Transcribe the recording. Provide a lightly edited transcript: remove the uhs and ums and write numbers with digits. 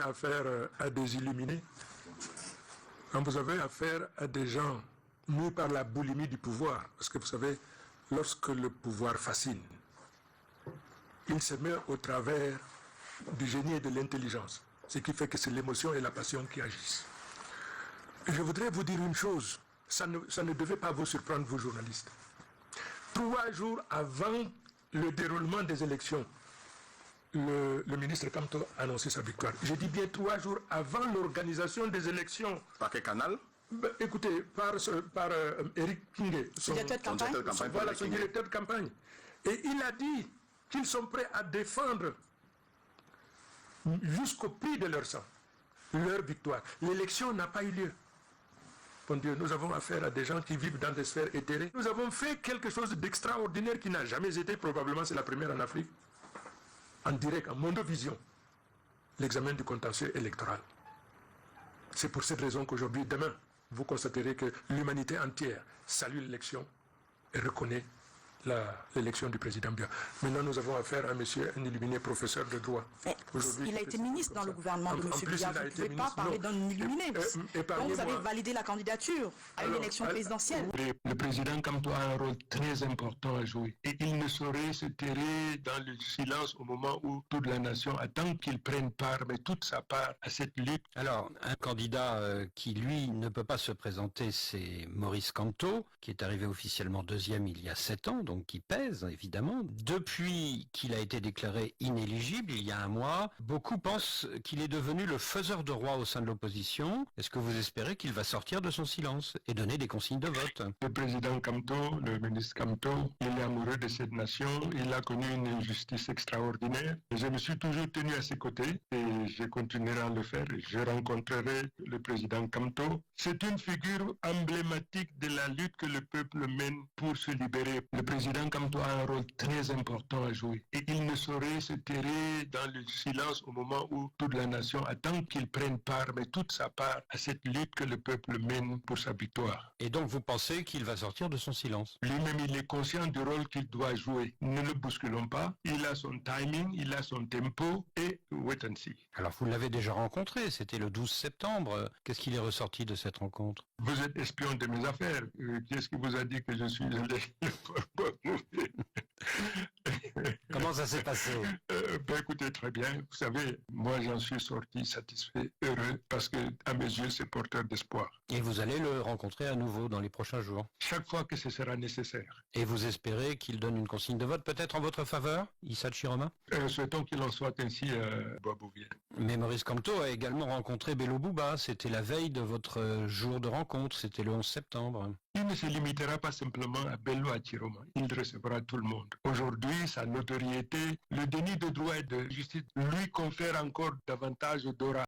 Affaire à des illuminés, quand vous avez affaire à des gens mûs par la boulimie du pouvoir, parce que vous savez, lorsque le pouvoir fascine, il se met au travers du génie et de l'intelligence, ce qui fait que c'est l'émotion et la passion qui agissent. Je voudrais vous dire une chose, ça ne devait pas vous surprendre, vous journalistes. 3 jours avant le déroulement des élections, le ministre Kamto a annoncé sa victoire. Je dis bien 3 jours avant l'organisation des élections. Par quel canal? Écoutez, par Eric Kingé, son directeur de campagne. Et il a dit qu'ils sont prêts à défendre jusqu'au prix de leur sang leur victoire. L'élection n'a pas eu lieu. Bon Dieu, nous avons affaire à des gens qui vivent dans des sphères éthérées. Nous avons fait quelque chose d'extraordinaire qui n'a jamais été, probablement c'est la première en Afrique, en direct, en mondovision, l'examen du contentieux électoral. C'est pour cette raison qu'aujourd'hui, demain, vous constaterez que l'humanité entière salue l'élection et reconnaît l'élection du président Biya. Maintenant, nous avons affaire à un illuminé professeur de droit. Il a été ministre dans le gouvernement de M. Biya. Vous ne pouvez pas parler d'un illuminé. Donc vous avez validé la candidature à une élection présidentielle. Le président Kamto a un rôle très important à jouer. Et il ne saurait se terrer dans le silence au moment où toute la nation attend qu'il prenne part, mais toute sa part à cette lutte. Alors, un candidat qui, lui, ne peut pas se présenter, c'est Maurice Kamto, qui est arrivé officiellement 2e il y a 7 ans, donc qui pèse, évidemment. Depuis qu'il a été déclaré inéligible, il y a un mois, beaucoup pensent qu'il est devenu le faiseur de roi au sein de l'opposition. Est-ce que vous espérez qu'il va sortir de son silence et donner des consignes de vote? Le président Kamto, le ministre Kamto, il est amoureux de cette nation, il a connu une injustice extraordinaire. Je me suis toujours tenu à ses côtés et je continuerai à le faire. Je rencontrerai le président Kamto. C'est une figure emblématique de la lutte que le peuple mène pour se libérer. Le président Kamto a un rôle très important à jouer et il ne saurait se terrer dans le silence au moment où toute la nation attend qu'il prenne part, mais toute sa part à cette lutte que le peuple mène pour sa victoire. Et donc vous pensez qu'il va sortir de son silence? Lui-même, il est conscient du rôle qu'il doit jouer. Ne le bousculons pas. Il a son timing, il a son tempo et wait and see. Alors vous l'avez déjà rencontré, c'était le 12 septembre. Qu'est-ce qu'il est ressorti de cette rencontre? Vous êtes espion de mes affaires. Qu'est-ce qui vous a dit que je suis allé? Comment ça s'est passé? Écoutez, très bien. Vous savez, moi j'en suis sorti satisfait, heureux, parce que à mes yeux c'est porteur d'espoir. Et vous allez le rencontrer à nouveau dans les prochains jours? Chaque fois que ce sera nécessaire. Et vous espérez qu'il donne une consigne de vote peut-être en votre faveur, Issa Tshiroma? Souhaitons qu'il en soit ainsi, Boisbouvier. Mais Maurice Kamto a également rencontré Bello Bouba. C'était la veille de votre jour de rencontre, c'était le 11 septembre. Il ne se limitera pas simplement à Bello Tshiroma, il recevra tout le monde. Aujourd'hui, sa notoriété, le déni de droit et de justice lui confère encore davantage d'aura.